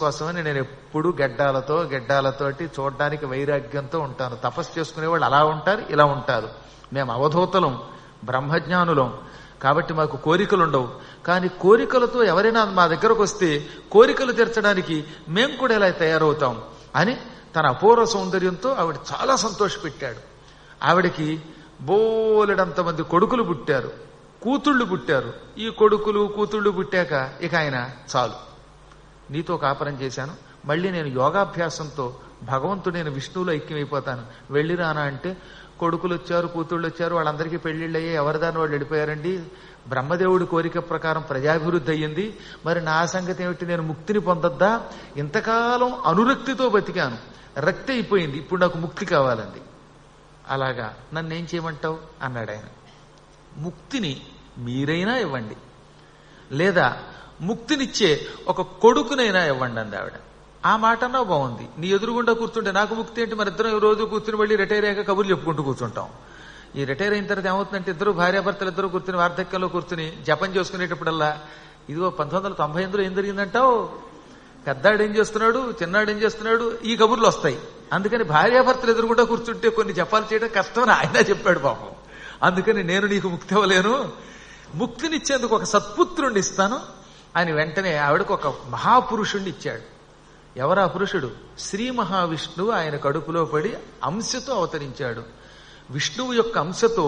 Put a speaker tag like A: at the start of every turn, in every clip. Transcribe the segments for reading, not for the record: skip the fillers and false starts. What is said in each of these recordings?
A: కోసమని నేను ఎప్పుడు గెడ్డాలతోటి చూడడానికి వైరాగ్యంతో ఉంటాను. తపస్సు చేసుకునే వాళ్ళు అలా ఉంటారు, ఇలా ఉంటారు. మేము అవధూతలం, బ్రహ్మజ్ఞానులం, కాబట్టి మాకు కోరికలు ఉండవు. కానీ కోరికలతో ఎవరైనా మా దగ్గరకు వస్తే కోరికలు తీర్చడానికి మేము కూడా ఇలా తయారవుతాం అని తన అపూర్వ సౌందర్యంతో ఆవిడ చాలా సంతోషపెట్టాడు. ఆవిడకి బోలెడంతమంది కొడుకులు పుట్టారు, కూతుళ్ళు పుట్టారు. ఈ కొడుకులు కూతుళ్ళు పుట్టాక ఇక ఆయన చాలు, నీతో కాపురం చేశాను, మళ్ళీ నేను యోగాభ్యాసంతో భగవంతుడైన విష్ణువులో ఐక్యమైపోతాను, వెళ్ళిరానా అంటే కొడుకులు వచ్చారు, కూతుళ్ళు వచ్చారు, వాళ్ళందరికీ పెళ్లిళ్ళు అయ్యి ఎవరిదాని వాళ్ళు వెళ్ళిపోయారండి. బ్రహ్మదేవుడి కోరిక ప్రకారం ప్రజాభివృద్ధి అయ్యింది, మరి నా సంగతి ఏమిటి, నేను ముక్తిని పొందొద్దా? ఇంతకాలం అనురక్తితో బతికాను, రక్తి అయిపోయింది, ఇప్పుడు నాకు ముక్తి కావాలండి. అలాగా నన్నేం చేయమంటావు అన్నాడు ఆయన. ముక్తిని మీరైనా ఇవ్వండి, లేదా ముక్తినిచ్చే ఒక కొడుకునైనా ఇవ్వండి అంది ఆవిడ. ఆ మాట అన్నా బాగుంది. నీ ఎదురుగుండా కూర్చుంటే నాకు ముక్తి ఏంటి, మన ఇద్దరం రోజు కూర్చుని మళ్ళీ రిటైర్ అయ్యాక కబుర్లు చెప్పుకుంటూ కూర్చుంటాం. ఈ రిటైర్ అయిన తర్వాత ఏమవుతుందంటే ఇద్దరు భార్యాభర్తలు ఇద్దరు కూర్చుని వార్ధక్యంలో కూర్చుని జపం చేసుకునేటప్పుడల్లా ఇదిగో 1998లో ఏం జరిగిందంటావు, పెద్దాడు ఏం చేస్తున్నాడు, చిన్నాడు ఏం చేస్తున్నాడు, ఈ కబుర్లు వస్తాయి. అందుకని భార్యాభర్తలు ఎదురుగుండా కూర్చుంటే కొన్ని జపాలు చేయడం కష్టమని ఆయన చెప్పాడు పాపం. అందుకని నేను నీకు ముక్తి ఇవ్వలేను, ముక్తినిచ్చేందుకు ఒక సత్పుత్రుణ్ణి ఇస్తాను అని వెంటనే ఆవిడకు ఒక మహాపురుషుణ్ణి ఇచ్చాడు. ఎవరా పురుషుడు? శ్రీ మహావిష్ణువు ఆయన కడుపులో పడి అంశతో అవతరించాడు. విష్ణువు యొక్క అంశతో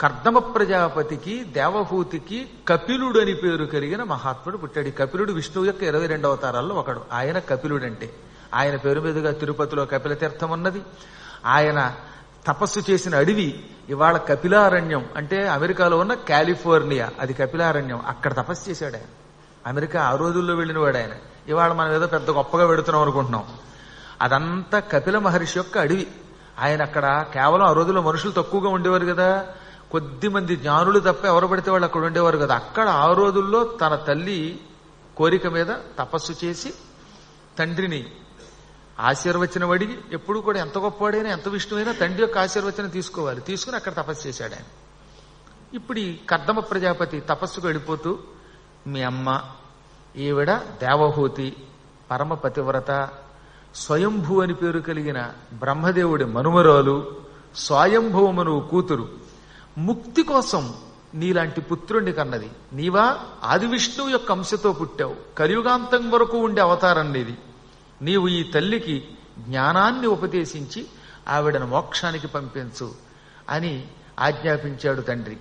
A: కర్దమ ప్రజాపతికి, దేవహూతికి కపిలుడు అని పేరు కలిగిన మహాత్ముడు పుట్టాడు. ఈ కపిలుడు విష్ణువు యొక్క 22 అవతారాల్లో ఒకడు. ఆయన కపిలుడంటే ఆయన పేరు మీదుగా తిరుపతిలో కపిల తీర్థం ఉన్నది. ఆయన తపస్సు చేసిన అడవి ఇవాళ కపిలారణ్యం, అంటే అమెరికాలో ఉన్న కాలిఫోర్నియా, అది కపిలారణ్యం. అక్కడ తపస్సు చేశాడు ఆయన. అమెరికా ఆ రోజుల్లో వెళ్ళిన వాడు ఆయన. ఇవాళ మనం ఏదో పెద్ద గొప్పగా పెడుతున్నాం అనుకుంటున్నాం. అదంతా కపిల మహర్షి యొక్క అడవి. ఆయన అక్కడ కేవలం ఆ రోజుల్లో మనుషులు తక్కువగా ఉండేవారు కదా, కొద్ది మంది జ్ఞానులు తప్ప ఎవరు పడితే వాళ్ళు అక్కడ ఉండేవారు కదా. అక్కడ ఆ రోజుల్లో తన తల్లి కోరిక మీద తపస్సు చేసి తండ్రిని ఆశీర్వచనం అడిగి, ఎప్పుడు కూడా ఎంత గొప్పవాడైనా ఎంత విష్ణువైనా తండ్రి యొక్క ఆశీర్వచనం తీసుకోవాలి, తీసుకుని అక్కడ తపస్సు చేశాడు ఆయన. ఇప్పుడు ఈ కర్దమ ప్రజాపతి తపస్సుకు వెళ్ళిపోతూ, మీ అమ్మ ఈవిడ దేవహూతి, పరమ పతివ్రత, స్వయంభూ అని పేరు కలిగిన బ్రహ్మదేవుడి మనుమరాలు, స్వయంభవమను కూతురు, ముక్తి కోసం నీలాంటి పుత్రుణ్ణి కన్నది. నీవా ఆది విష్ణువు యొక్క అంశతో పుట్టావు, కలియుగాంతం వరకు ఉండే అవతారం నీది. నీవు ఈ తల్లికి జ్ఞానాన్ని ఉపదేశించి ఆవిడను మోక్షానికి పంపించు అని ఆజ్ఞాపించాడు తండ్రి.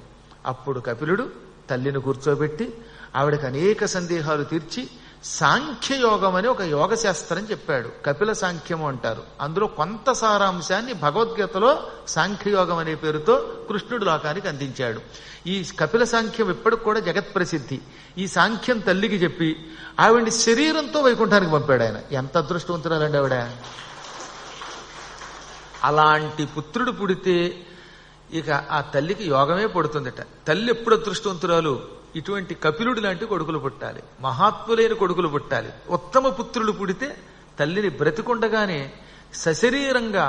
A: అప్పుడు కపిలుడు తల్లిని కూర్చోబెట్టి ఆవిడకు అనేక సందేహాలు తీర్చి సాంఖ్యయోగం అని ఒక యోగ శాస్త్రం చెప్పాడు. కపిల సాంఖ్యము అంటారు. అందులో కొంత సారాంశాన్ని భగవద్గీతలో సాంఖ్యయోగం అనే పేరుతో కృష్ణుడు లోకానికి అందించాడు. ఈ కపిల సాంఖ్యం ఇప్పటికి కూడా జగత్ ప్రసిద్ధి. ఈ సాంఖ్యం తల్లికి చెప్పి ఆవిడ్ని శరీరంతో వైకుంఠానికి పంపాడు ఆయన. ఎంత అదృష్టవంతురాలండి ఆవిడ. అలాంటి పుత్రుడు పుడితే ఇక ఆ తల్లికి యోగమే పడుతుందట. తల్లి ఎప్పుడు అదృష్టవంతురాలు, ఇటువంటి కపిలుడు లాంటి కొడుకులు పుట్టాలి, మహాత్ములైన కొడుకులు పుట్టాలి. ఉత్తమ పుత్రులు పుడితే తల్లిని బ్రతికుండగానే సశరీరంగా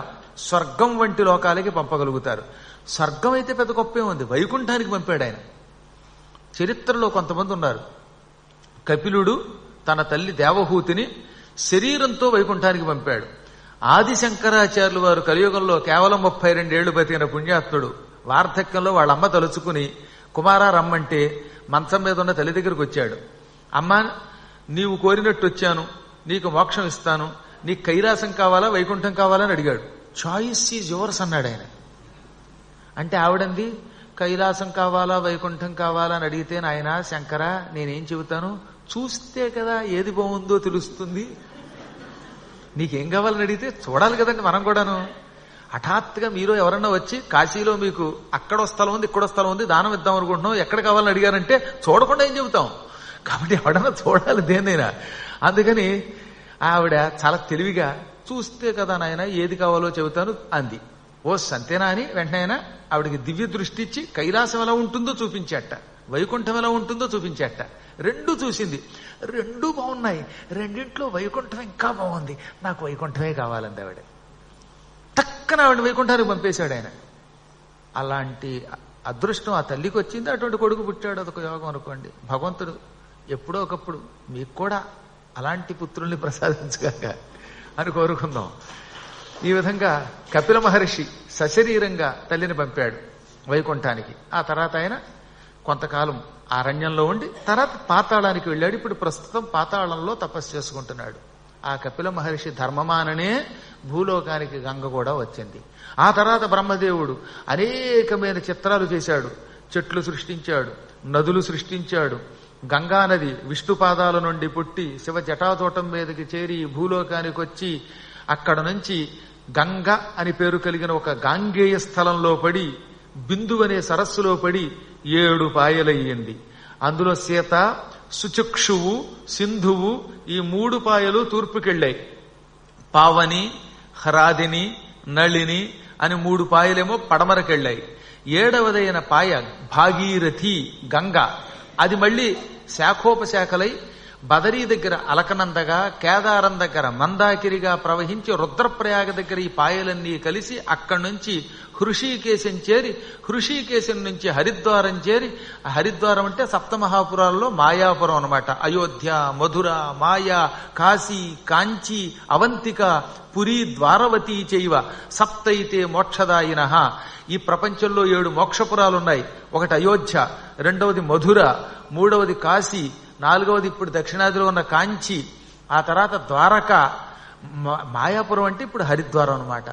A: స్వర్గం వంటి లోకాలకి పంపగలుగుతారు. స్వర్గం అయితే పెద్ద గొప్పే ఉంది, వైకుంఠానికి పంపాడు ఆయన. చరిత్రలో కొంతమంది ఉన్నారు. కపిలుడు తన తల్లి దేవహూతిని శరీరంతో వైకుంఠానికి పంపాడు. ఆది శంకరాచార్యులు వారు కలియుగంలో కేవలం 32 ఏళ్లు బతికిన పుణ్యాత్ముడు వార్ధక్యంలో వాళ్ళ అమ్మ తలుచుకుని కుమారా రమ్మంటే మంచం మీద ఉన్న తల్లి దగ్గరికి వచ్చాడు. అమ్మా, నీవు కోరినట్టు వచ్చాను, నీకు మోక్షం ఇస్తాను, నీకు కైలాసం కావాలా వైకుంఠం కావాలా అని అడిగాడు. చాయిస్ ఈజ్ యువర్స్ అన్నాడు ఆయన. అంటే ఆవిడంది, కైలాసం కావాలా వైకుంఠం కావాలా అని అడిగితే, నాయనా శంకర నేనేం చెబుతాను, చూస్తే కదా ఏది బాగుందో తెలుస్తుంది, నీకేం కావాలని అడిగితే చూడాలి కదండి మనం కూడాను. హఠాత్తుగా మీరు ఎవరన్నా వచ్చి కాశీలో మీకు అక్కడో స్థలం ఉంది ఇక్కడో స్థలం ఉంది దానం ఇద్దాం అనుకుంటున్నాం, ఎక్కడ కావాలని అడిగారంటే చూడకుండా ఏం చెబుతాం. కాబట్టి ఎవడన్నా చూడాలి దేన్నైనా. అందుకని ఆవిడ చాలా తెలివిగా చూస్తే కదా నాయన ఏది కావాలో చెబుతాను అంది. ఓ సంతేనా అని వెంటనే ఆవిడకి దివ్య దృష్టి ఇచ్చి కైలాసం ఎలా ఉంటుందో చూపించాట, వైకుంఠం ఎలా ఉంటుందో చూపించాట. రెండు చూసింది, రెండు బాగున్నాయి, రెండింట్లో వైకుంఠం ఇంకా బాగుంది, నాకు వైకుంఠమే కావాలంది ఆవిడ. టక్కన ఆవిడ వైకుంఠానికి పంపేశాడు ఆయన. అలాంటి అదృష్టం ఆ తల్లికి వచ్చింది, అటువంటి కొడుకు పుట్టాడు. అదొక యోగం అనుకోండి. భగవంతుడు ఎప్పుడో ఒకప్పుడు మీకు కూడా అలాంటి పుత్రుల్ని ప్రసాదించగాక అని కోరుకుందాం. ఈ విధంగా కపిల మహర్షి సశరీరంగా తల్లిని పంపాడు వైకుంఠానికి. ఆ తర్వాత ఆయన కొంతకాలం అరణ్యంలో ఉండి తర్వాత పాతాళానికి వెళ్ళాడు. ఇప్పుడు ప్రస్తుతం పాతాళంలో తపస్సు చేసుకుంటున్నాడు. ఆ కపిల మహర్షి ధర్మమాననే భూలోకానికి గంగ కూడా వచ్చింది. ఆ తర్వాత బ్రహ్మదేవుడు అనేకమైన చిత్రాలు చేశాడు. చెట్లు సృష్టించాడు, నదులు సృష్టించాడు. గంగా నది విష్ణు పాదాల నుండి పుట్టి శివ జటాతోటం మీదకి చేరి భూలోకానికి వచ్చి అక్కడ నుంచి గంగ అని పేరు కలిగిన ఒక గాంగేయ స్థలంలో పడి బిందు అనే సరస్సులో పడి 7 పాయలయ్యింది. అందులో సీత, సుచక్షువు, సింధువు ఈ 3 పాయలు తూర్పుకెళ్ళాయి. పావని, హ్రాదిని, నళిని అని 3 పాయలేమో పడమరకెళ్ళాయి. 7వదైన పాయ భాగీరథి గంగ, అది మళ్ళీ శాఖోపశాఖలై బదరీ దగ్గర అలకనందగా, కేదారం దగ్గర మందాకిరిగా ప్రవహించి రుద్రప్రయాగ దగ్గర ఈ పాయలన్నీ కలిసి అక్కడి నుంచి హృషీకేశం చేరి, హృషీకేశం నుంచి హరిద్వారం చేరి, హరిద్వారం అంటే సప్తమహాపురాల్లో మాయాపురం అనమాట. అయోధ్య, మధుర, మాయా, కాశీ, కాంచీ, అవంతిక, పురి, ద్వారవతి చైవ సప్తైతే మోక్షదాయిన. ఈ ప్రపంచంలో 7 మోక్షపురాలున్నాయి. ఒకటి అయోధ్య, రెండవది మధుర, మూడవది కాశీ, 4వది ఇప్పుడు దక్షిణాదిలో ఉన్న కాంచి, ఆ తర్వాత ద్వారక, మాయాపురం అంటే ఇప్పుడు హరిద్వారం అనమాట.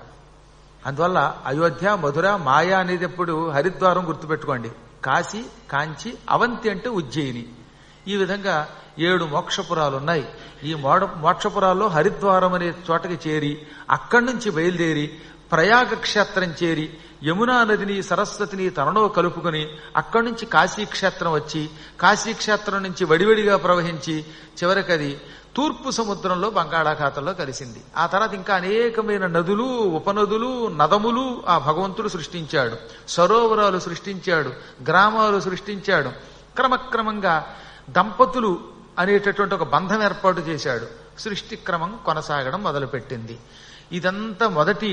A: అందువల్ల అయోధ్య, మధుర, మాయా అనేది ఎప్పుడు హరిద్వారం గుర్తుపెట్టుకోండి. కాశీ, కాంచి, అవంతి అంటే ఉజ్జయిని. ఈ విధంగా 7 మోక్షపురాలు ఉన్నాయి. ఈ మోక్షపురాల్లో హరిద్వారం అనే చోటకి చేరి అక్కడి నుంచి బయలుదేరి ప్రయాగ క్షేత్రం చేరి యమునా నదిని, సరస్వతిని తనలో కలుపుకొని అక్కడి నుంచి కాశీక్షేత్రం వచ్చి కాశీక్షేత్రం నుంచి వడివడిగా ప్రవహించి చివరికది తూర్పు సముద్రంలో బంగాళాఖాతంలో కలిసింది. ఆ తర్వాత ఇంకా అనేకమైన నదులు, ఉపనదులు, నదములు ఆ భగవంతుడు సృష్టించాడు. సరోవరాలు సృష్టించాడు, గ్రామాలు సృష్టించాడు. క్రమక్రమంగా దంపతులు అనేటటువంటి ఒక బంధం ఏర్పాటు చేశాడు. సృష్టి క్రమం కొనసాగడం మొదలుపెట్టింది. ఇదంతా మొదటి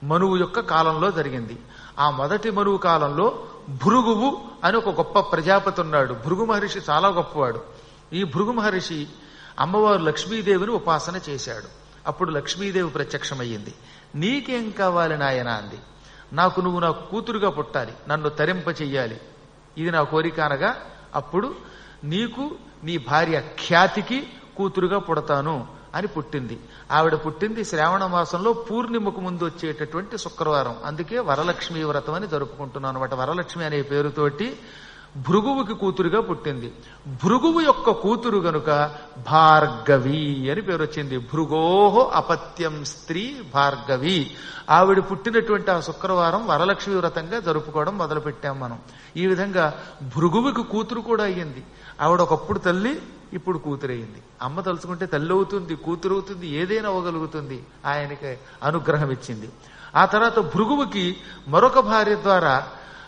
A: మనువు యొక్క కాలంలో జరిగింది. ఆ మొదటి మనువు కాలంలో భృగువు అని ఒక గొప్ప ప్రజాపతి ఉన్నాడు. భృగు మహర్షి చాలా గొప్పవాడు. ఈ భృగు మహర్షి అమ్మవారు లక్ష్మీదేవిని ఉపాసన చేశాడు. అప్పుడు లక్ష్మీదేవి ప్రత్యక్షమయ్యింది. నీకేం కావాలి నాయనా అంది. నాకు నువ్వు నా కూతురుగా పుట్టాలి, నన్ను తరింప చెయ్యాలి, ఇది నా కోరిక అనగా అప్పుడు నీకు నీ భార్య ఖ్యాతికి కూతురుగా పుడతాను అని పుట్టింది. ఆవిడ పుట్టింది శ్రావణ మాసంలో పూర్ణిమకు ముందు వచ్చేటటువంటి శుక్రవారం. అందుకే వరలక్ష్మీ వ్రతం అని జరుపుకుంటున్నాను అనమాట. వరలక్ష్మి అనే పేరుతోటి భృగువుకి కూతురుగా పుట్టింది. భృగువు యొక్క కూతురు గనుక భార్గవి అని పేరు వచ్చింది. భృగోహో అపత్యం స్త్రీ భార్గవి. ఆవిడ పుట్టినటువంటి ఆ శుక్రవారం వరలక్ష్మి వ్రతంగా జరుపుకోవడం మొదలుపెట్టాం మనం. ఈ విధంగా భృగువుకి కూతురు కూడా అయ్యింది. ఆవిడ ఒకప్పుడు తల్లి, ఇప్పుడు కూతురయింది. అమ్మ తలుచుకుంటే తల్లి అవుతుంది, కూతురు అవుతుంది, ఏదైనా అవ్వగలుగుతుంది. ఆయనకి అనుగ్రహం ఇచ్చింది. ఆ తర్వాత భృగువుకి మరొక భార్య ద్వారా,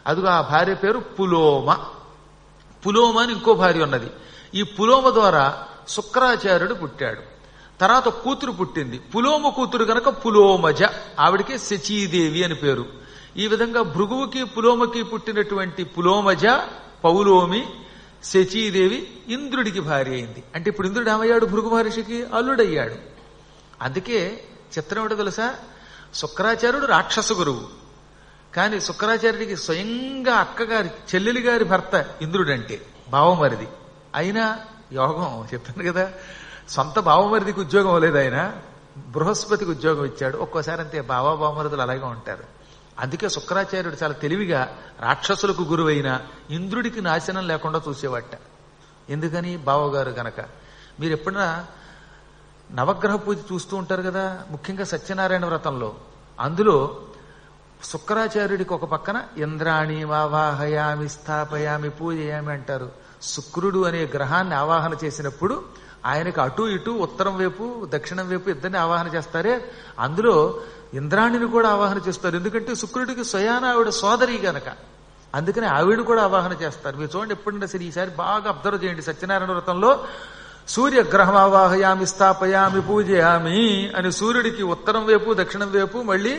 A: అదిగో ఆ భార్య పేరు పులోమ. పులోమ అని ఇంకో భార్య ఉన్నది. ఈ పులోమ ద్వారా శుక్రాచార్యుడు పుట్టాడు. తర్వాత కూతురు పుట్టింది. పులోమ కూతురు గనక పులోమజ, ఆవిడికి శచీదేవి అని పేరు. ఈ విధంగా భృగువుకి పులోమకి పుట్టినటువంటి పులోమజ, పౌలోమి, శచీదేవి ఇంద్రుడికి భార్య అయింది. అంటే ఇప్పుడు ఇంద్రుడు ఏమయ్యాడు? భృగు మహర్షికి అల్లుడయ్యాడు. అందుకే చిత్రం ఏంటో తెలుసా? శుక్రాచార్యుడు రాక్షస గురువు, కానీ శుక్రాచార్యుడికి స్వయంగా అక్కగారి చెల్లెలి గారి భర్త ఇంద్రుడంటే బావమరిది. అయినా యోగం చెప్పాను కదా, సొంత బావమరిదికి ఉద్యోగం లేదు, ఆయన బృహస్పతికి ఉద్యోగం ఇచ్చాడు. ఒక్కోసారి అంతే బావమరుదులు అలాగే ఉంటారు. అందుకే శుక్రాచార్యుడు చాలా తెలివిగా రాక్షసులకు గురువైన ఇంద్రుడికి నాశనం లేకుండా చూసేవాట. ఎందుకని? బావగారు గనక. మీరు ఎప్పుడైనా నవగ్రహ పూజ చూస్తూ ఉంటారు కదా, ముఖ్యంగా సత్యనారాయణ వ్రతంలో. అందులో శుక్రాచార్యుడికి ఒక పక్కన ఇంద్రాణి వావాహయామి స్థాపయామి పూజయామి అంటారు. శుక్రుడు అనే గ్రహాన్ని ఆవాహన చేసినప్పుడు ఆయనకు అటు ఇటు ఉత్తరం వైపు దక్షిణం వైపు ఇద్దరిని ఆవాహన చేస్తారే, అందులో ఇంద్రాణిని కూడా ఆవాహన చేస్తారు. ఎందుకంటే శుక్రుడికి స్వయాన ఆవిడ సోదరి గనక, అందుకని ఆవిడ కూడా ఆవాహన చేస్తారు. మీరు చూడండి, ఎప్పుడైనా సరే ఈసారి బాగా అబ్జర్వ్ చేయండి. సత్యనారాయణ వ్రతంలో సూర్యగ్రహం ఆవాహయామి స్థాపయామి పూజయామి అని సూర్యుడికి ఉత్తరం వైపు దక్షిణం వైపు మళ్ళీ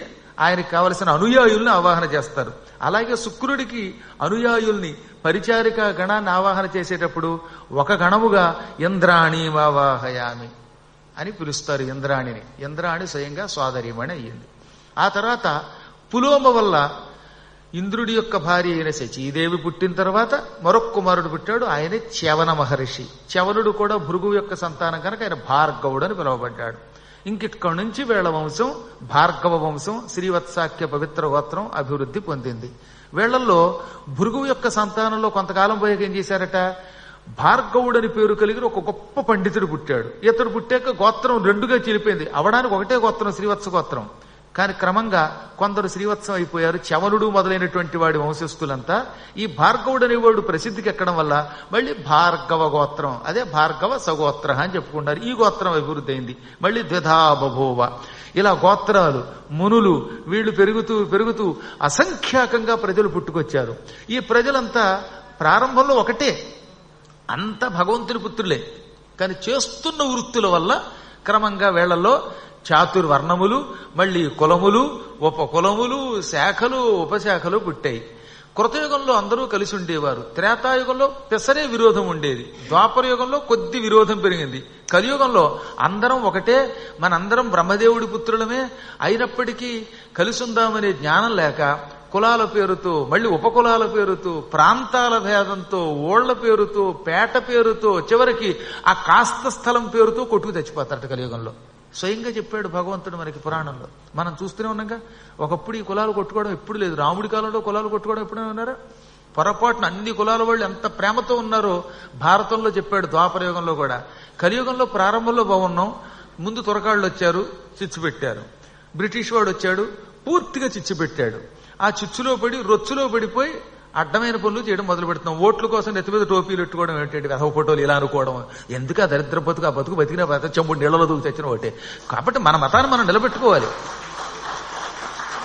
A: ఆయనకి కావలసిన అనుయాయుల్ని ఆవాహన చేస్తారు. అలాగే శుక్రుడికి అనుయాయుల్ని పరిచారిక గణాన్ని ఆవాహన చేసేటప్పుడు ఒక గణముగా ఇంద్రాణి వావాహయామి అని పిలుస్తారు. ఇంద్రాణిని. ఇంద్రాణి స్వయంగా సోదరీమణి అయ్యింది. ఆ తర్వాత పులోమ వల్ల ఇంద్రుడి యొక్క భార్య అయిన శచీదేవి పుట్టిన తర్వాత మరొక కుమారుడు పుట్టాడు. ఆయనే చ్యవన మహర్షి. చ్యవనుడు కూడా భృగువు యొక్క సంతానం కనుక ఆయన భార్గవుడు అని పిలువబడ్డాడు. ఇంకిక్కడి నుంచి వీళ్ళ వంశం భార్గవ వంశం, శ్రీవత్సాఖ్య పవిత్ర గోత్రం అభివృద్ధి పొందింది. వీళ్లలో భృగువు యొక్క సంతానంలో కొంతకాలం పోయాక ఏం చేశారట, భార్గవుడని పేరు కలిగిన ఒక గొప్ప పండితుడు పుట్టాడు. ఇతడు పుట్టాక గోత్రం రెండుగా చీలిపోయింది. అవడానికి ఒకటే గోత్రం శ్రీవత్స గోత్రం. కానీ క్రమంగా కొందరు శ్రీవత్సం అయిపోయారు. చ్యవనుడు మొదలైనటువంటి వాడి వంశస్థులంతా. ఈ భార్గవుడు అనేవాడు ప్రసిద్ధికి ఎక్కడం వల్ల మళ్ళీ భార్గవ గోత్రం, అదే భార్గవ సగోత్ర అని చెప్పుకుంటారు. ఈ గోత్రం అభివృద్ధి అయింది. మళ్ళీ ద్విధా బభూవ. ఇలా గోత్రాలు, మునులు వీళ్ళు పెరుగుతూ పెరుగుతూ అసంఖ్యాకంగా ప్రజలు పుట్టుకొచ్చారు. ఈ ప్రజలంతా ప్రారంభంలో ఒకటే, అంత భగవంతుని పుత్రులే. కానీ చేస్తున్న వృత్తుల వల్ల క్రమంగా వేళ్లలో చాతుర్వర్ణములు, మళ్ళీ కులములు, ఉపకులములు, శాఖలు, ఉపశాఖలు పుట్టాయి. కృతయుగంలో అందరూ కలిసి ఉండేవారు. త్రేతాయుగంలో పెసరే విరోధం ఉండేది. ద్వాపర యుగంలో కొద్ది విరోధం పెరిగింది. కలియుగంలో అందరం ఒకటే, మనందరం బ్రహ్మదేవుడి పుత్రులమే అయినప్పటికీ కలిసి ఉందామనే జ్ఞానం లేక కులాల పేరుతో, మళ్ళీ ఉపకులాల పేరుతో, ప్రాంతాల భేదంతో, ఓళ్ల పేరుతో, పేట పేరుతో, చివరికి ఆ కాస్త స్థలం పేరుతో కొట్టుకు తెచ్చిపోతారట కలియుగంలో. స్వయంగా చెప్పాడు భగవంతుడు మనకి పురాణంలో. మనం చూస్తూనే ఉన్నాగా. ఒకప్పుడు ఈ కులాలు కొట్టుకోవడం ఎప్పుడు లేదు. రాముడి కాలంలో కులాలు కొట్టుకోవడం ఎప్పుడైనా ఉన్నారా? పొరపాటున అన్ని కులాల వాళ్ళు ఎంత ప్రేమతో ఉన్నారో భారతంలో చెప్పాడు. ద్వాపరయుగంలో కూడా. కలియుగంలో ప్రారంభంలో బాగున్నాం. ముందు తురకాళ్ళు వచ్చారు, చిచ్చు పెట్టారు. బ్రిటిష్ వాడు వచ్చాడు, పూర్తిగా చిచ్చు పెట్టాడు. ఆ చిచ్చులో పడి రొచ్చులో పడిపోయి అడ్డమైన పనులు చేయడం మొదలు పెడుతున్నాం. ఓట్ల కోసం నెత్తి మీద టోపీలు పెట్టుకోవడం ఏంటంటే వెధవ ఫోటోలు ఇలా అనుకోవడం. ఎందుకు ఆ దరిద్ర బతుకు? ఆ బతుకు బతికిన చెంబుడు నీళ్ళలో దూకు తెచ్చిన ఒకటే. కాబట్టి మన మతాన్ని మనం నిలబెట్టుకోవాలి.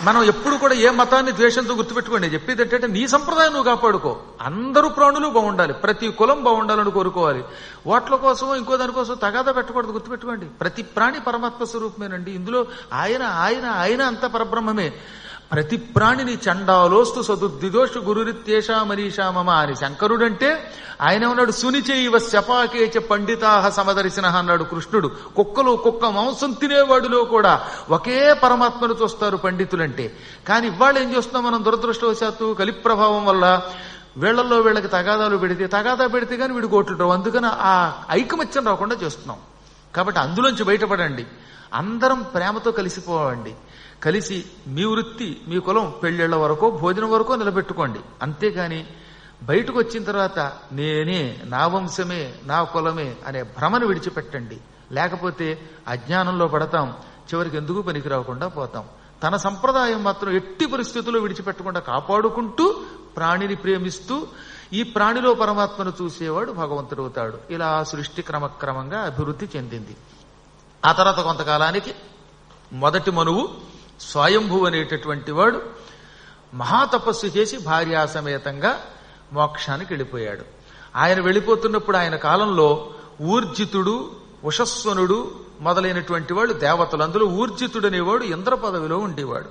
A: మనం ఎప్పుడు కూడా ఏ మతాన్ని ద్వేషంతో గుర్తుపెట్టుకోండి. చెప్పేది ఏంటంటే నీ సంప్రదాయం నువ్వు కాపాడుకో. అందరూ ప్రాణులు బాగుండాలి, ప్రతి కులం బాగుండాలని కోరుకోవాలి. ఓట్ల కోసం ఇంకో దానికోసం తగాదా పెట్టకూడదు. గుర్తుపెట్టుకోండి, ప్రతి ప్రాణి పరమాత్మ స్వరూపమేనండి. ఇందులో ఆయన ఆయన ఆయన అంత పరబ్రహ్మమే. ప్రతి ప్రాణిని చండాలోస్తు సదుద్దిదోషు గురురిత్యేషా మనీషా మమ అని శంకరుడంటే ఆయన ఉన్నాడు. సునిచైవ శపాకేచ పండితాహ సమదర్శన అన్నాడు కృష్ణుడు. కుక్కలు కుక్క మాంసం తినేవాడిలో కూడా ఒకే పరమాత్మను చూస్తారు పండితులంటే. కానీ ఇవాళ ఏం చేస్తున్నాం మనం? దురదృష్టవశాత్తు కలి ప్రభావం వల్ల వీళ్లలో వీళ్ళకి తగాదాలు తగాదా పెడితే కానీ వీడికి ఓట్లు రావు. అందుకని ఆ ఐకమత్యం రాకుండా చేస్తున్నాం. కాబట్టి అందులోంచి బయటపడండి. అందరం ప్రేమతో కలిసిపోవండి. కలిసి మీ వృత్తి, మీ కులం, పెళ్ళిళ్ల వరకు, భోజనం వరకు నిలబెట్టుకోండి. అంతేగాని బయటకు వచ్చిన తర్వాత నేనే, నా వంశమే, నా కులమే అనే భ్రమను విడిచిపెట్టండి. లేకపోతే అజ్ఞానంలో పడతాం. చివరికి ఎందుకు పనికి రాకుండా పోతాం. తన సంప్రదాయం మాత్రం ఎట్టి పరిస్థితుల్లో విడిచిపెట్టకుండా కాపాడుకుంటూ ప్రాణిని ప్రేమిస్తూ ఈ ప్రాణిలో పరమాత్మను చూసేవాడు భగవంతుడు అవుతాడు. ఇలా సృష్టి క్రమక్రమంగా అభివృద్ధి చెందింది. ఆ తర్వాత కొంతకాలానికి మొదటి మనువు స్వయంభూ అనేటటువంటి వాడు మహాతపస్సు చేసి భార్యాసమేతంగా మోక్షానికి వెళ్ళిపోయాడు. ఆయన వెళ్ళిపోతున్నప్పుడు ఆయన కాలంలో ఊర్జితుడు, ఉషస్వనుడు మొదలైనటువంటి వాళ్ళు దేవతలు. అందులో ఊర్జితుడు అనేవాడు ఇంద్ర పదవిలో ఉండేవాడు.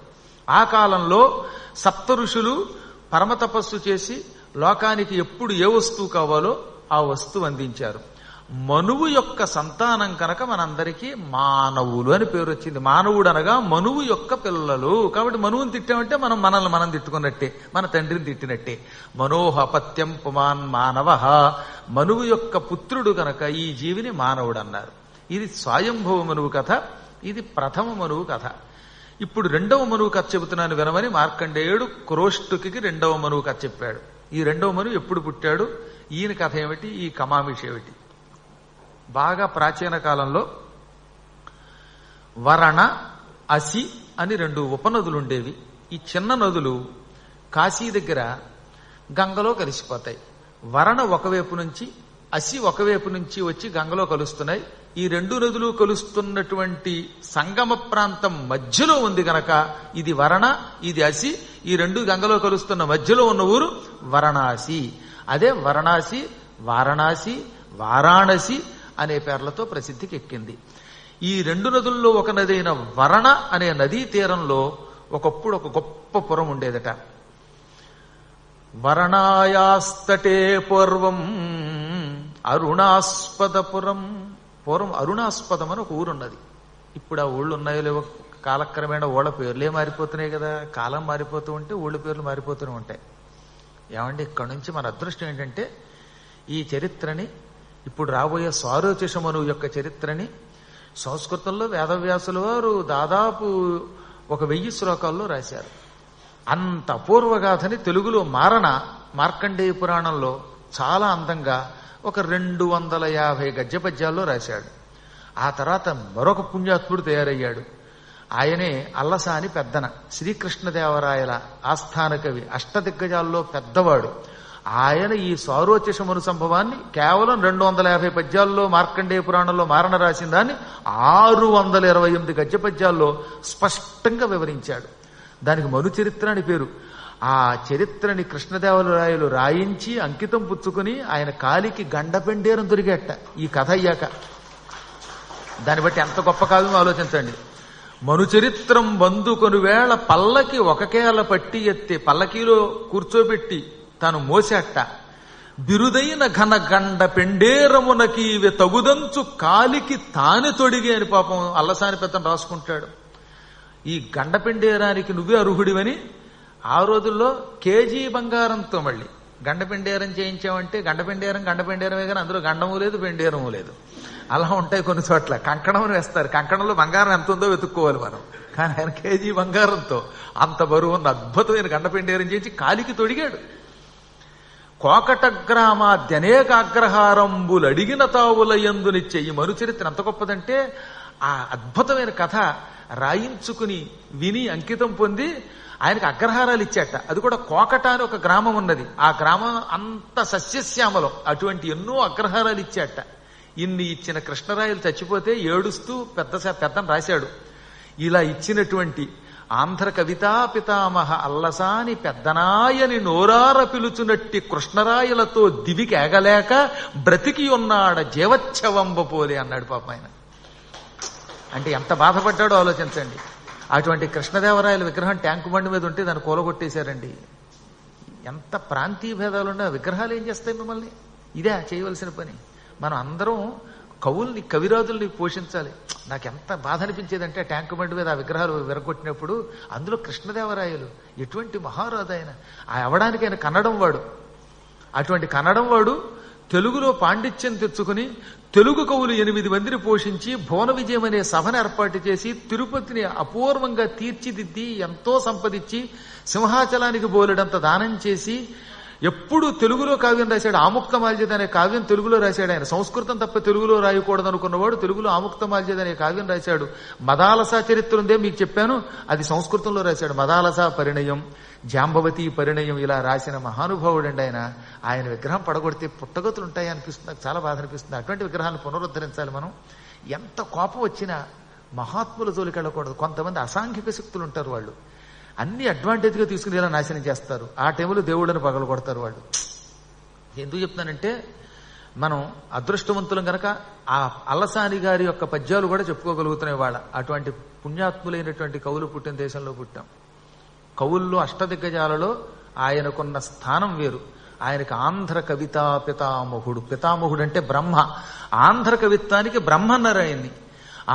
A: ఆ కాలంలో సప్త ఋషులు పరమతపస్సు చేసి లోకానికి ఎప్పుడు ఏ వస్తువు కావాలో ఆ వస్తువు అందించారు. మనువు యొక్క సంతానం కనుక మనందరికీ మానవులు అని పేరు వచ్చింది. మానవుడు అనగా మనువు యొక్క పిల్లలు. కాబట్టి మనువుని తిట్టామంటే మనం మనల్ని మనం తిట్టుకున్నట్టే, మన తండ్రిని తిట్టినట్టే. మనోహ పత్యం పుమాన్ మానవ. మనువు యొక్క పుత్రుడు కనుక ఈ జీవిని మానవుడు అన్నారు. ఇది స్వయంభవ మనువు కథ. ఇది ప్రథమ మనువు కథ. ఇప్పుడు రెండవ మనువు కథ చెబుతున్నాను వినమని మార్కండేయుడు క్రోష్టుకి రెండవ మనువు కథ చెప్పాడు. ఈ రెండవ మనువు ఎప్పుడు పుట్టాడు, ఈయన కథ ఏమిటి, ఈ కమామిషి ఏమిటి? బాగా ప్రాచీన కాలంలో వరణ, అసి అని రెండు ఉపనదులు ఉండేవి. ఈ చిన్న నదులు కాశీ దగ్గర గంగలో కలిసిపోతాయి. వరణ ఒకవైపు నుంచి, అసి ఒకవైపు నుంచి వచ్చి గంగలో కలుస్తున్నాయి. ఈ రెండు నదులు కలుస్తున్నటువంటి సంగమ ప్రాంతం మధ్యలో ఉంది గనక ఇది వరణ, ఇది అసి. ఈ రెండు గంగలో కలుస్తున్న మధ్యలో ఉన్న ఊరు వారణాసి. అదే వారణాసి, వారణాసి, వారాణసి అనే పేర్లతో ప్రసిద్ధికి ఎక్కింది. ఈ రెండు నదుల్లో ఒక నది అయిన వరణ అనే నదీ తీరంలో ఒకప్పుడు ఒక గొప్ప పురం ఉండేదట. వరణాయాస్తటే పూర్వం అరుణాస్పదపురం. పూర్వం అరుణాస్పదం అని ఒక ఊరున్నది. ఇప్పుడు ఆ ఊళ్ళు ఉన్నాయో లేవో, కాలక్రమేణా ఊళ్ళ పేర్లే మారిపోతున్నాయి కదా. కాలం మారిపోతూ ఉంటే ఊళ్ళ పేర్లు మారిపోతూనే ఉంటాయి. ఏమంటే ఇక్కడ నుంచి మన అదృష్టం ఏంటంటే ఈ చరిత్రని, ఇప్పుడు రాబోయే సారోచిషమను యొక్క చరిత్రని సంస్కృతంలో వేదవ్యాసుల వారు దాదాపు 1000 శ్లోకాల్లో రాశారు. అంత అపూర్వగాథని తెలుగులో మార్కండేయ పురాణంలో చాలా అందంగా ఒక 250 గద్య పద్యాల్లో రాశాడు. ఆ తర్వాత మరొక పుణ్యాత్ముడు తయారయ్యాడు. ఆయనే అల్లసాని పెద్దన, శ్రీకృష్ణదేవరాయల ఆస్థాన కవి, అష్టదిగ్గజాల్లో పెద్దవాడు. ఆయన ఈ సారోచిషమను సంభవాన్ని కేవలం 250 పద్యాల్లో మార్కండేయ పురాణంలో మారణ రాసిన దాన్ని 628 గద్య పద్యాల్లో స్పష్టంగా వివరించాడు. దానికి మను చరిత్ర అని పేరు. ఆ చరిత్రని కృష్ణదేవరాయలు రాయించి అంకితం పుచ్చుకుని ఆయన కాలికి గండపెండేరం దొరికేట ఈ కథ అయ్యాక. దాన్ని బట్టి ఎంత గొప్ప కావ్యం ఆలోచించండి. మను చరిత్రం బందుకొని వేళ పల్లకి ఒకకేల పట్టి ఎత్తే, పల్లకీలో కూర్చోబెట్టి తాను మోసేట, బిరుదైన ఘన గండ పెండేరమునకీవె తగుదంచు కాలికి తానే తొడిగి అని పాపం అల్లసాని పెద్దను రాసుకుంటాడు. ఈ గండపెండేరానికి నువ్వే అర్హుడివని ఆ రోజుల్లో కేజీ బంగారంతో మళ్ళీ గండపెండేరం చేయించామంటే గండపెండేరమే కానీ అందులో గండము లేదు పెండేరము లేదు. అలా ఉంటాయి కొన్ని చోట్ల. కంకణం వేస్తారు, కంకణంలో బంగారం ఎంత ఉందో వెతుక్కోవాలి మనం. కానీ ఆయన కేజీ బంగారంతో అంత బరువు ఉన్న అద్భుతమైన గండపెండేరం చేయించి కాలికి తొడిగాడు. కోకటగ్రామాద్యనేక అగ్రహారంబులు అడిగిన తావుల యందునిచ్చే ఈ మరుచరిత్ర ఎంత గొప్పదంటే, ఆ అద్భుతమైన కథ రాయించుకుని విని అంకితం పొంది ఆయనకు అగ్రహారాలు ఇచ్చాట. అది కూడా కోకట అని ఒక గ్రామం ఉన్నది. ఆ గ్రామం అంత సస్యశ్యామలం. అటువంటి ఎన్నో అగ్రహారాలు ఇచ్చాట. ఇన్ని ఇచ్చిన కృష్ణరాయలు చచ్చిపోతే ఏడుస్తూ పెద్దను రాశాడు. ఇలా ఇచ్చినటువంటి ఆంధ్ర కవితా పితామహ అల్లసాని పెద్దనాయని నోరార పిలుచునట్టి కృష్ణరాయలతో దివికి ఎగలేక బ్రతికి ఉన్నాడ జీవచ్ఛవంబపోలే అన్నాడు పాపం ఆయన. అంటే ఎంత బాధపడ్డాడో ఆలోచించండి. అటువంటి కృష్ణదేవరాయల విగ్రహం ట్యాంకు బండి మీద ఉంటే దాన్ని కూలగొట్టేశారండి. ఎంత ప్రాంతీయ భేదాలున్నా విగ్రహాలు ఏం చేస్తాయి మిమ్మల్ని? ఇదే చేయవలసిన పని. మనం అందరం కవుల్ని, కవిరాజుల్ని పోషించాలి. నాకు ఎంత బాధ అనిపించేదంటే ట్యాంకు బండి మీద ఆ విగ్రహాలు విరగొట్టినప్పుడు అందులో కృష్ణదేవరాయలు ఎటువంటి మహారాజు ఆయన. అవడానికి ఆయన కన్నడం వాడు. అటువంటి కన్నడం వాడు తెలుగులో పాండిత్యం తెచ్చుకుని తెలుగు కవులు 8 మందిని పోషించి భువన విజయం అనే సభను ఏర్పాటు చేసి తిరుపతిని అపూర్వంగా తీర్చిదిద్ది ఎంతో సంపదించి సింహాచలానికి బోలెడంత దానం చేసి ఎప్పుడు తెలుగులో కావ్యం రాశాడు. ఆముక్తమాల్యద అనే కావ్యం తెలుగులో రాశాడు ఆయన. సంస్కృతం తప్ప తెలుగులో రాయకూడదు అనుకున్నవాడు తెలుగులో ఆముక్తమాల్యద అనే కావ్యం రాశాడు. మదాలస చరిత్ర ఉందే మీకు చెప్పాను, అది సంస్కృతంలో రాశాడు. మదాలస పరిణయం, జాంబవతి పరిణయం ఇలా రాసిన మహానుభావుడు అండి ఆయన. ఆయన విగ్రహం పడగొడితే పుట్టగతులు ఉంటాయి అనిపిస్తుంది. నాకు చాలా బాధ అనిపిస్తుంది. అటువంటి విగ్రహాలను పునరుద్ధరించాలి మనం. ఎంత కోపం వచ్చినా మహాత్ముల జోలికి వెళ్ళకూడదు. కొంతమంది అసాంఘిక శక్తులు ఉంటారు, వాళ్ళు అన్ని అడ్వాంటేజ్గా తీసుకుని ఇలా నాశనం చేస్తారు. ఆ టైంలో దేవుళ్ళని పగలు కొడతారు వాళ్ళు. ఎందుకు చెప్తున్నానంటే మనం అదృష్టవంతులం గనక ఆ అల్లసాని గారి యొక్క పద్యాలు కూడా చెప్పుకోగలుగుతున్నాయి వాళ్ళ. అటువంటి పుణ్యాత్ములైనటువంటి కవులు పుట్టిన దేశంలో పుట్టాం. కవుల్లో అష్టదిగ్గజాలలో ఆయనకున్న స్థానం వేరు. ఆయనకు ఆంధ్ర కవితా పితామహుడు. పితామహుడు అంటే బ్రహ్మ. ఆంధ్ర కవిత్వానికి బ్రహ్మన్నరాయన్ని.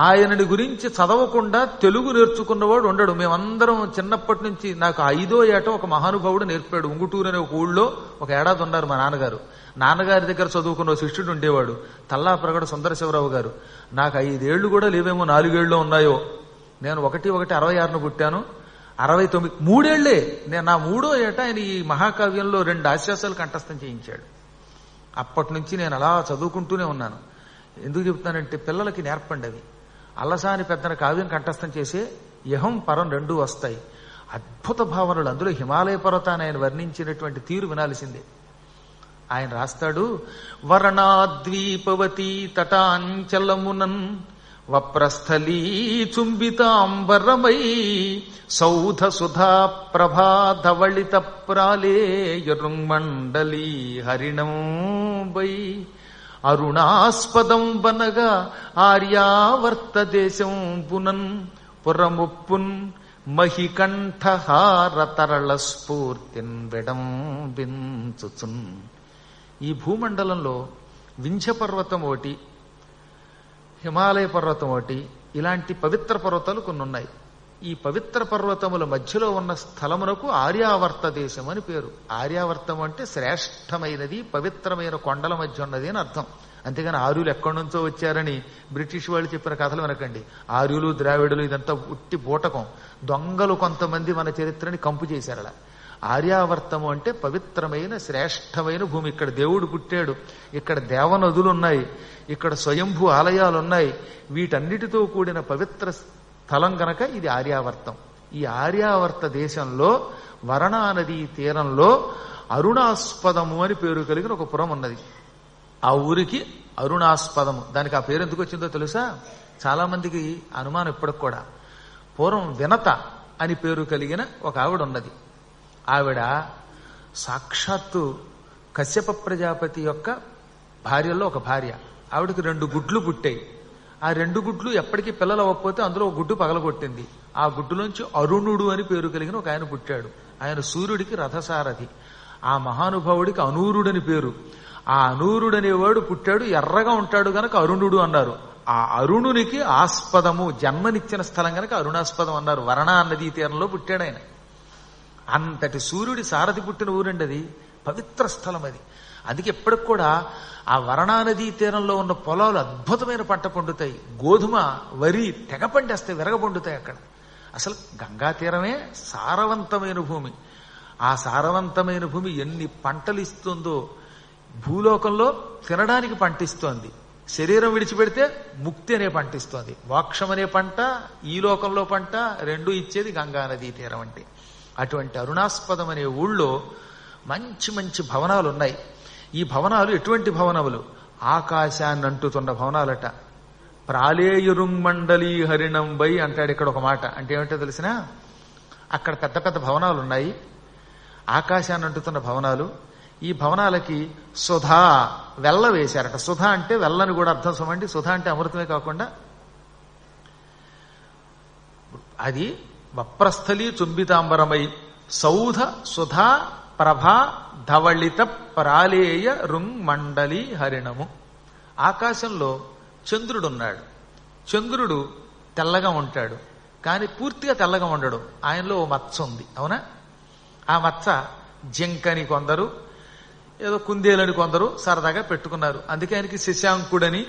A: ఆయనని గురించి చదవకుండా తెలుగు నేర్చుకున్నవాడు ఉండడు. మేమందరం చిన్నప్పటి నుంచి, నాకు 5వ ఏట ఒక మహానుభావుడు నేర్పాడు. ఉంగుటూరు అనే ఒక ఊళ్ళో ఒక ఏడాది ఉన్నారు మా నాన్నగారు. నాన్నగారి దగ్గర చదువుకున్న శిష్యుడు ఉండేవాడు, తల్లాప్రగడ సుందర శివరావు గారు. నాకు 5 ఏళ్లు కూడా లేవేమో, 4 ఏళ్ళు ఉన్నాయో. నేను 1/1/66 పుట్టాను. 69 3 ఏళ్లే. నేను నా 3వ ఏట ఆయన ఈ మహాకావ్యంలో 2 ఆశ్వాసాలు కంఠస్థం చేయించాడు. అప్పటి నుంచి నేను అలా చదువుకుంటూనే ఉన్నాను. ఎందుకు చెప్తానంటే పిల్లలకి నేర్పండి అవి. అల్లసాని పెద్దన కావ్యం కంఠస్థం చేసే యహం పరం 2 వస్తాయి. అద్భుత భావనలు. అందులో హిమాలయ పర్వతాన్ని ఆయన వర్ణించినటువంటి తీరు వినాల్సిందే. ఆయన రాస్తాడు, వర్ణాద్వీపవతి తటాంచలమునన్ వప్రస్థలీ చుంబితాంబరమై సౌధ సుధా ప్రభా ధవళిత ప్రాళేయరుంమండలీ హరిణం వై అరుణాస్పదం వనగా ఆర్యావర్త దేశం పునన్ పురముప్పున్ మహికంఠహార తరళ స్ఫూర్తిన్ విడంబించుచున్. ఈ భూమండలంలో వింధ్య పర్వతం ఒకటి, హిమాలయ పర్వతం ఒకటి, ఇలాంటి పవిత్ర పర్వతాలు కొన్ని ఉన్నాయి. ఈ పవిత్ర పర్వతముల మధ్యలో ఉన్న స్థలమునకు ఆర్యావర్త దేశం అని పేరు. ఆర్యావర్తం అంటే శ్రేష్టమైనది, పవిత్రమైన కొండల మధ్య ఉన్నది అని అర్థం. అంతేగాని ఆర్యులు ఎక్కడి నుంచో వచ్చారని బ్రిటిష్ వాళ్ళు చెప్పిన కథలు వినకండి. ఆర్యులు ద్రావిడులు ఇదంతా ఉట్టి బూటకం. దొంగలు కొంతమంది మన చరిత్రని కంపు చేశారు. అలా ఆర్యావర్తము అంటే పవిత్రమైన శ్రేష్టమైన భూమి. ఇక్కడ దేవుడు పుట్టాడు, ఇక్కడ దేవనదులు ఉన్నాయి, ఇక్కడ స్వయంభూ ఆలయాలు ఉన్నాయి. వీటన్నిటితో కూడిన పవిత్ర స్థలం గనక ఇది ఆర్యావర్తం. ఈ ఆర్యావర్త దేశంలో వరణా నదీ తీరంలో అరుణాస్పదము అని పేరు కలిగిన ఒక పురం ఉన్నది. ఆ ఊరికి అరుణాస్పదము. దానికి ఆ పేరు ఎందుకు వచ్చిందో తెలుసా? చాలా మందికి అనుమానం ఇప్పటికి కూడా. పూర్వం వినత అని పేరు కలిగిన ఒక ఆవిడ ఉన్నది. ఆవిడ సాక్షాత్తు కశ్యప ప్రజాపతి యొక్క భార్యల్లో ఒక భార్య. ఆవిడకి 2 గుడ్లు పుట్టాయి. ఆ 2 గుడ్లు ఎప్పటికీ పిల్లలు అవ్వకపోతే అందులో ఒక గుడ్డు పగలగొట్టింది. ఆ గుడ్డులోంచి అరుణుడు అని పేరు కలిగిన ఒక ఆయన పుట్టాడు. ఆయన సూర్యుడికి రథసారథి. ఆ మహానుభావుడికి అనూరుడని పేరు. ఆ అనూరుడనేవాడు పుట్టాడు, ఎర్రగా ఉంటాడు గనక అరుణుడు అన్నారు. ఆ అరుణునికి ఆస్పదము, జన్మనిచ్చిన స్థలం గనక అరుణాస్పదం అన్నారు. వరణా నదీ తీరంలో పుట్టాడు ఆయన. అంతటి సూర్యుడి సారథి పుట్టిన ఊరండి అది. పవిత్ర స్థలం అది. అందుకే ఎప్పటికి కూడా ఆ వరణా నదీ తీరంలో ఉన్న పొలాలు అద్భుతమైన పంట పండుతాయి. గోధుమ, వరి తెగ పండేస్తాయి, విరగబొండుతాయి అక్కడ. అసలు గంగా తీరమే సారవంతమైన భూమి. ఆ సారవంతమైన భూమి ఎన్ని పంటలు ఇస్తుందో. భూలోకంలో తినడానికి పంట ఇస్తోంది, శరీరం విడిచిపెడితే ముక్తి అనే పంట ఇస్తోంది. మోక్షం అనే పంట, ఈ లోకంలో పంట రెండూ ఇచ్చేది గంగా నదీ తీరం అంటే. అటువంటి అరుణాస్పదం అనే ఊళ్ళో మంచి మంచి భవనాలు ఉన్నాయి. ఈ భవనాలు ఎటువంటి భవనములు? ఆకాశాన్ని అంటుతున్న భవనాలట. ప్రాళేయురుంమండలీ హరిణంబై అంటాడు ఇక్కడ ఒక మాట. అంటే ఏమిటో తెలిసినా, అక్కడ పెద్ద పెద్ద భవనాలు ఉన్నాయి, ఆకాశాన్ని అంటుతున్న భవనాలు. ఈ భవనాలకి సుధా, వెల్ల వేశారట. సుధా అంటే వెల్లని కూడా అర్థం సుమండి. సుధా అంటే అమృతమే కాకుండా అది వప్రస్థలి చుంబితాంబరమై సౌధ సుధా ప్రభా ధవళిత ప్రాళేయ రుంమండలి హరిణము. ఆకాశంలో చంద్రుడున్నాడు. చంద్రుడు తెల్లగా ఉంటాడు, కానీ పూర్తిగా తెల్లగా ఉండడు. ఆయనలో ఓ మచ్చ ఉంది, అవునా? ఆ మచ్చ జింకని కొందరు, ఏదో కుందేలని కొందరు సరదాగా పెట్టుకున్నారు. అందుకే ఆయనకి శశాంకుడని,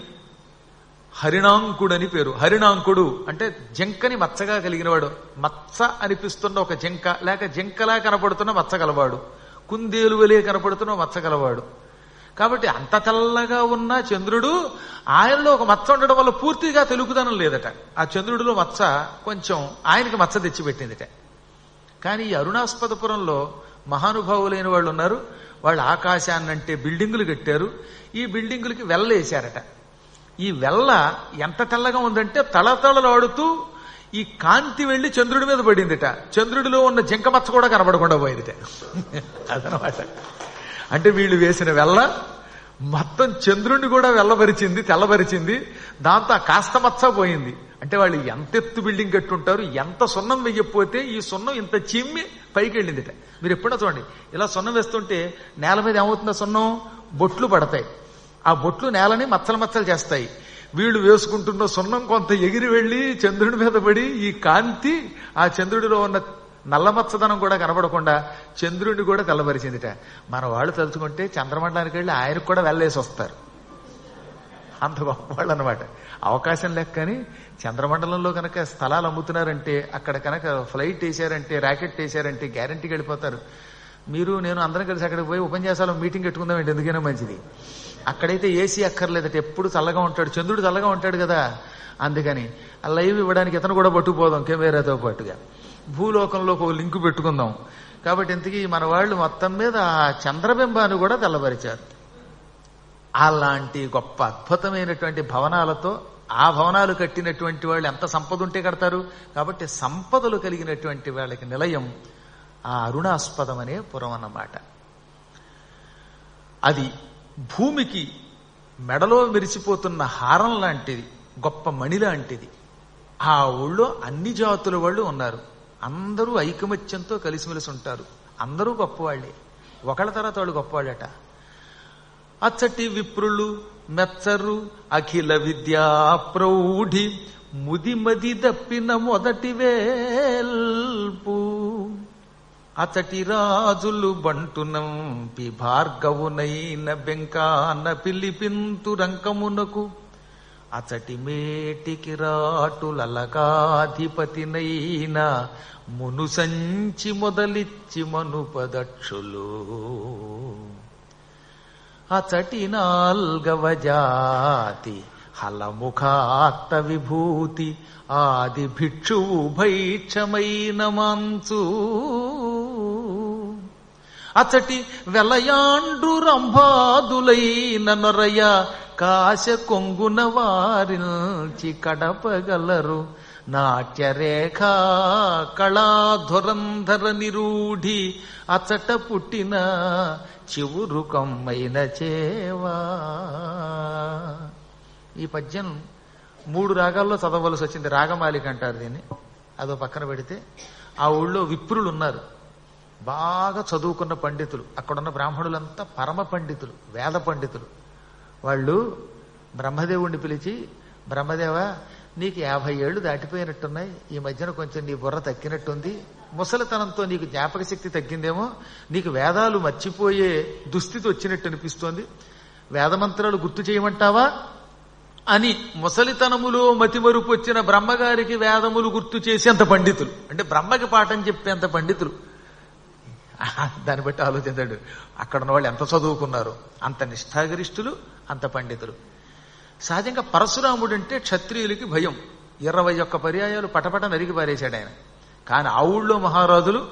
A: హరిణాంకుడని పేరు. హరిణాంకుడు అంటే జింకని మచ్చగా కలిగినవాడు. మచ్చ అనిపిస్తున్న ఒక జింక, లేక జింకలా కనపడుతున్న మచ్చ గలవాడు, కుందేలు వలే కనపడుతున్న మచ్చ గలవాడు. కాబట్టి అంత తెల్లగా ఉన్న చంద్రుడు, ఆయనలో ఒక మచ్చ ఉండడం వల్ల పూర్తిగా తెలుగుదనం లేదట. ఆ చంద్రుడిలో మచ్చ కొంచెం ఆయనకి మచ్చ తెచ్చిపెట్టిందిట. కానీ ఈ అరుణాస్పదపురంలో మహానుభావులైన వాళ్ళు ఉన్నారు. వాళ్ళు ఆకాశాన్నంటే బిల్డింగులు కట్టారు. ఈ బిల్డింగులకి వెల్ల వేశారట. ఈ వెల్ల ఎంత తెల్లగా ఉందంటే తళతళలాడుతూ ఈ కాంతి వెళ్లి చంద్రుడి మీద పడిందిట. చంద్రుడిలో ఉన్న జింక మచ్చ కూడా కనబడకుండా పోయిందిట. అదనమాట. అంటే వీళ్ళు వేసిన వెల్ల మొత్తం చంద్రుడిని కూడా వెల్లబరిచింది, తెల్లబరిచింది. దాంతో ఆ కాస్త మచ్చ పోయింది. అంటే వాళ్ళు ఎంత ఎత్తు బిల్డింగ్ కట్టుంటారు, ఎంత సున్నం వెయ్యకపోతే ఈ సున్నం ఇంత చిమ్మి పైకి వెళ్ళిందిట. మీరు ఎప్పుడో చూడండి, ఇలా సున్నం వేస్తుంటే నేల మీద ఏమవుతుందో సున్నం బొట్లు పడతాయి. ఆ బొట్లు నేలని మచ్చలు మచ్చలు చేస్తాయి. వీళ్ళు వేసుకుంటున్న సున్నం కొంత ఎగిరి వెళ్లి చంద్రుడి మీద పడి ఈ కాంతి ఆ చంద్రుడిలో ఉన్న నల్లమచ్చదనం కూడా కనబడకుండా చంద్రుడిని కూడా తెల్లబరిచిందిట. మన వాళ్ళు తలుచుకుంటే చంద్రమండలానికి వెళ్ళి ఆయనకు కూడా వెళ్ళేసి వస్తారు. అంత గొప్పవాళ్ళు అనమాట. అవకాశం లెక్కని చంద్రమండలంలో కనుక స్థలాలు అమ్ముతున్నారంటే, అక్కడ కనుక ఫ్లైట్ వేసారంటే, రాకెట్ వేసారంటే గ్యారంటీకి వెళ్ళిపోతారు. మీరు నేను అందరం కలిసి అక్కడికి పోయి ఉపన్యాసాలు మీటింగ్ పెట్టుకుందామంటే ఎందుకైనా మంచిది. అక్కడైతే ఏసీ అక్కర్లేదట, ఎప్పుడు చల్లగా ఉంటాడు. చంద్రుడు చల్లగా ఉంటాడు కదా, అందుకని ఆ లైవ్ ఇవ్వడానికి ఇతను కూడా పట్టుకుపోదాం కెమెరాతో పాటుగా. భూలోకంలో ఒక లింకు పెట్టుకుందాం. కాబట్టి ఇంతకీ మన వాళ్ళు మొత్తం మీద ఆ చంద్రబింబాన్ని కూడా తెల్లబరిచారు. అలాంటి గొప్ప అద్భుతమైనటువంటి భవనాలతో ఆ భవనాలు కట్టినటువంటి వాళ్ళు ఎంత సంపద ఉంటే కడతారు. కాబట్టి సంపదలు కలిగినటువంటి వాళ్ళకి నిలయం ఆ అరుణాస్పదం అనే పురం అన్నమాట. అది భూమికి మెడలో మెరిసిపోతున్న హారం లాంటిది, గొప్ప మణి లాంటిది. ఆ ఊళ్ళో అన్ని జాతుల వాళ్ళు ఉన్నారు. అందరూ ఐకమత్యంతో కలిసిమెలిసి ఉంటారు. అందరూ గొప్పవాళ్లే, ఒకళ్ళ తర్వాత వాళ్ళు గొప్పవాళ్ళట. అచ్చటి విప్రులు మెచ్చరు అఖిల విద్యా ప్రౌఢి ముదిమది దప్పిన మొదటి వేల్పు. అచటి రాజులు బంటునంపి భార్గవునైన బెంకాన పిలిపింతు రంకమునకు. అచటి మేటికి రాటులలకాధిపతినైన మును సంచి మొదలిచ్చి మనుపదక్షులు. అచటి నాల్గవ జాతి హలముఖాత్త విభూతి ఆది భిక్షువు భైక్షమైన మాంచు. అచటి వెలయాండ్రు రంభాదులైన నొరయ కాశ కొంగున వారించి కడపగలరు. నాట్యరేఖా కళాధురంధర నిరూఢి అచట పుట్టిన చివురు కమ్మైన చేవా. ఈ పద్యం 3 రాగాల్లో చదవలసి వచ్చింది. రాగమాలిక అంటారు దీన్ని. అదో పక్కన పెడితే ఆ ఊళ్ళో విప్రులు ఉన్నారు, బాగా చదువుకున్న పండితులు. అక్కడున్న బ్రాహ్మణులంతా పరమ పండితులు, వేద పండితులు. వాళ్ళు బ్రహ్మదేవుణ్ణి పిలిచి, బ్రహ్మదేవ నీకు 50 ఏళ్లు దాటిపోయినట్టున్నాయి, ఈ మధ్యన కొంచెం నీ బుర్ర తక్కినట్టుంది, ముసలితనంతో నీకు జ్ఞాపక శక్తి తగ్గిందేమో, నీకు వేదాలు మర్చిపోయే దుస్థితి వచ్చినట్టు అనిపిస్తోంది, వేదమంత్రాలు గుర్తు చేయమంటావా అని ముసలితనములో మతిమరుపు వచ్చిన బ్రహ్మగారికి వేదములు గుర్తు చేసేంత పండితులు, అంటే బ్రహ్మకి పాఠం చెప్పేంత పండితులు. దాన్ని బట్టి ఆలోచించాడు అక్కడ ఉన్న వాళ్ళు ఎంత చదువుకున్నారు. అంత నిష్ఠాగరిష్ఠులు, అంత పండితులు. సహజంగా పరశురాముడు అంటే క్షత్రియులకి భయం. 21 పర్యాయాలు పటపట నరికి పారేశాడు ఆయన. కానీ ఆ ఊళ్ళో మహారాజులు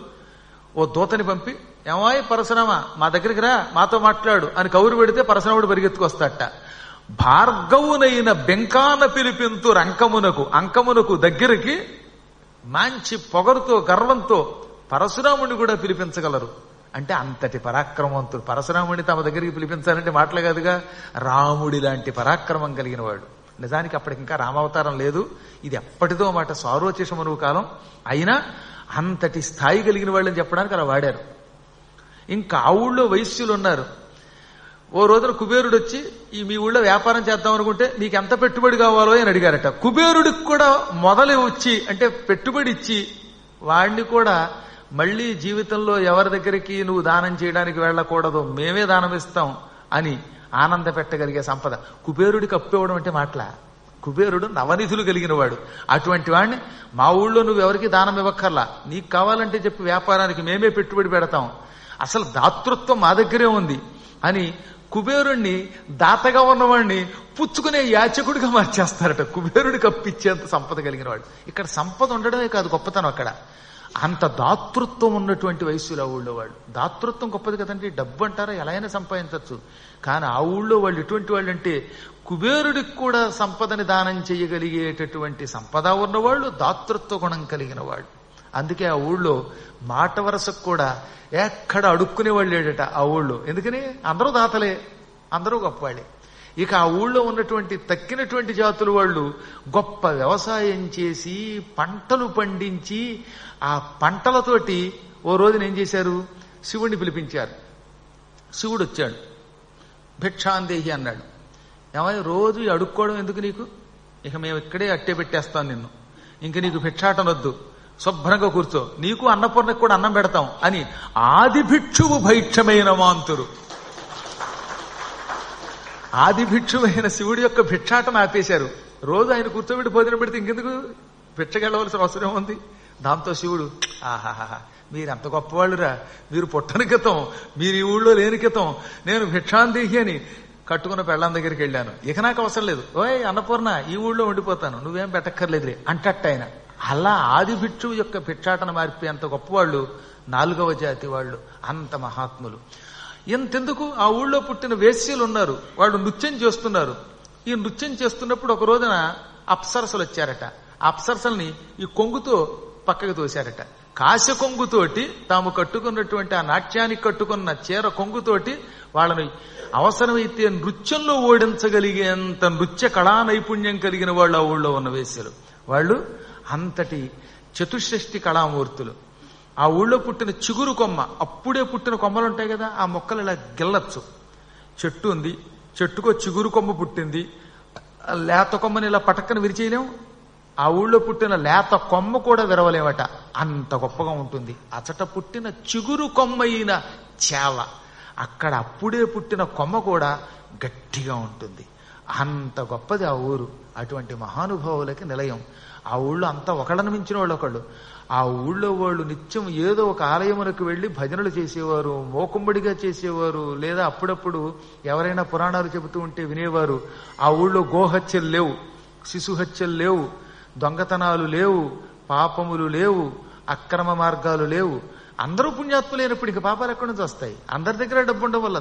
A: ఓ దూతని పంపి, ఏమాయి పరశురామ మా దగ్గరికి రా, మాతో మాట్లాడు అని కౌరు పెడితే పరశురాముడు పరిగెత్తుకొస్తాడట. భార్గవునైన బెంకాన పిలిపింతు రంకమునకు, అంకమునకు దగ్గరికి మంచి పొగరుతో గర్వంతో పరశురాముడిని కూడా పిలిపించగలరు. అంటే అంతటి పరాక్రమవంతుడు. పరశురాముడిని తమ దగ్గరికి పిలిపించాలంటే మాటలు కాదుగా, రాముడి లాంటి పరాక్రమం కలిగిన వాడు. నిజానికి అప్పటికి ఇంకా రామావతారం లేదు, ఇది ఎప్పటిదో మాట, సారోచేషమనువు కాలం. అయినా అంతటి స్థాయి కలిగిన వాళ్ళని చెప్పడానికి అలా వాడారు. ఇంకా ఆ ఊళ్ళో వైశ్యులు ఉన్నారు. ఓ రోజున కుబేరుడు వచ్చి, ఈ మీ ఊళ్ళో వ్యాపారం చేద్దాం అనుకుంటే నీకు ఎంత పెట్టుబడి కావాలో అని అడిగారట. కుబేరుడికి కూడా మొదలు వచ్చి, అంటే పెట్టుబడి ఇచ్చి వాడిని కూడా మళ్లీ జీవితంలో ఎవరి దగ్గరికి నువ్వు దానం చేయడానికి వెళ్ళకూడదు, మేమే దానం ఇస్తాం అని ఆనంద పెట్టగలిగే సంపద. కుబేరుడికి అప్పివ్వడం అంటే మాటల, కుబేరుడు నవనిధులు కలిగిన వాడు. అటువంటి వాడిని మా ఊళ్ళో నువ్వు ఎవరికి దానం ఇవ్వక్కర్లా, నీకు కావాలంటే చెప్పి వ్యాపారానికి మేమే పెట్టుబడి పెడతాం, అసలు దాతృత్వం మా దగ్గరే ఉంది అని కుబేరుణ్ణి, దాతగా ఉన్నవాడిని పుచ్చుకునే యాచకుడిగా మార్చేస్తారట. కుబేరుడికి అప్పిచ్చేంత సంపద కలిగిన వాడు. ఇక్కడ సంపద ఉండడమే కాదు గొప్పతనం, అక్కడ అంత దాతృత్వం ఉన్నటువంటి వయస్సులు ఆ ఊళ్ళో వాళ్ళు. దాతృత్వం గొప్పది కదండి, డబ్బు అంటారా ఎలా అయినా సంపాదించవచ్చు. కానీ ఆ ఊళ్ళో వాళ్ళు ఎటువంటి వాళ్ళు అంటే కుబేరుడికి కూడా సంపదని దానం చేయగలిగేటటువంటి సంపద ఉన్నవాళ్ళు, దాతృత్వ గుణం కలిగిన వాళ్ళు. అందుకే ఆ ఊళ్ళో మాట వరసకు కూడా ఎక్కడ అడుక్కునే వాళ్ళు లేడట ఆ ఊళ్ళో. ఎందుకని అందరూ దాతలే, అందరూ గొప్పవాళ్ళే. ఇక ఆ ఊళ్ళో ఉన్నటువంటి తక్కినటువంటి జాతుల వాళ్ళు గొప్ప వ్యవసాయం చేసి పంటలు పండించి ఆ పంటలతోటి ఓ రోజున ఏం చేశారు, శివుణ్ణి పిలిపించారు. శివుడు వచ్చాడు, భిక్షాందేహి అన్నాడు. ఏమయ్య రోజు అడుక్కోవడం ఎందుకు నీకు, ఇక మేము ఇక్కడే అట్టే పెట్టేస్తాం నిన్ను, ఇంక నీకు భిక్షాటనొద్దు, శుభ్రంగా కూర్చో, నీకు అన్నపూర్ణకు కూడా అన్నం పెడతాం అని ఆది భిక్షువు భైక్షమైన మాంతురు. ఆది భిక్షువైన శివుడి యొక్క భిక్షాటన ఆపేశారు. రోజు ఆయన కూర్చోబెట్టి భోజనం పెడితే ఇంకెందుకు భిక్షకెళ్ళవలసిన అవసరం ఉంది. దాంతో శివుడు, ఆహాహా మీరెంత గొప్పవాళ్ళురా, మీరు పుట్టని క్రితం, మీరు ఈ ఊళ్ళో లేని క్రితం నేను భిక్షాందేహి అని కట్టుకున్న పెళ్ళాం దగ్గరికి వెళ్ళాను, ఇక నాకు అవసరం లేదు, ఓయ్ అన్నపూర్ణ ఈ ఊళ్ళో ఉండిపోతాను, నువ్వేం పెట్టక్కర్లేదురే అంటట్ట ఆయన. అలా ఆది భిక్షువు యొక్క భిక్షాటన మార్పి అంత గొప్పవాళ్ళు 4వ జాతి వాళ్ళు, అంత మహాత్ములు. ఎంతెందుకు ఆ ఊళ్ళో పుట్టిన వేశ్యలు ఉన్నారు, వాళ్ళు నృత్యం చేస్తున్నారు. ఈ నృత్యం చేస్తున్నప్పుడు ఒక రోజున అప్సరసలు వచ్చారట. ఆ అప్సరసల్ని ఈ కొంగుతో పక్కకు తోశారట. కాశ కొంగుతోటి తాము కట్టుకున్నటువంటి ఆ నాట్యానికి కట్టుకున్న చీర కొంగుతోటి వాళ్ళని అవసరమైతే నృత్యంలో ఓడించగలిగేంత నృత్య కళా నైపుణ్యం కలిగిన వాళ్ళు ఆ ఊళ్ళో ఉన్న వేశ్యలు. వాళ్ళు అంతటి చతుషష్ఠి కళామూర్తులు. ఆ ఊళ్ళో పుట్టిన చిగురు కొమ్మ, అప్పుడే పుట్టిన కొమ్మలు ఉంటాయి కదా, ఆ మొక్కలు ఇలా గిల్లచ్చు. చెట్టు ఉంది, చెట్టుకో చిగురు కొమ్మ పుట్టింది, లేత కొమ్మని ఇలా పటక్కన విరిచేయలేం. ఆ ఊళ్ళో పుట్టిన లేత కొమ్మ కూడా విరవలేమట, అంత గొప్పగా ఉంటుంది. అచట పుట్టిన చిగురు కొమ్మ అయిన చేవ, అక్కడ అప్పుడే పుట్టిన కొమ్మ కూడా గట్టిగా ఉంటుంది. అంత గొప్పది ఆ ఊరు. అటువంటి మహానుభావులకి నిలయం. ఆ ఊళ్ళో అంతా ఒకళ్ళని మించిన వాళ్ళు ఒకళ్ళు. ఆ ఊళ్ళో వాళ్ళు నిత్యం ఏదో ఒక ఆలయమునకు వెళ్లి భజనలు చేసేవారు, మోకుమ్మడిగా చేసేవారు, లేదా అప్పుడప్పుడు ఎవరైనా పురాణాలు చెబుతూ ఉంటే వినేవారు. ఆ ఊళ్ళో గోహత్యలు లేవు, శిశుహత్యలు లేవు, దొంగతనాలు లేవు, పాపములు లేవు, అక్రమ మార్గాలు లేవు. అందరూ పుణ్యాత్ములైనప్పుడు ఇక పాపాలు ఎక్కడి నుంచి వస్తాయి? అందరి దగ్గర డబ్బు ఉండడం వల్ల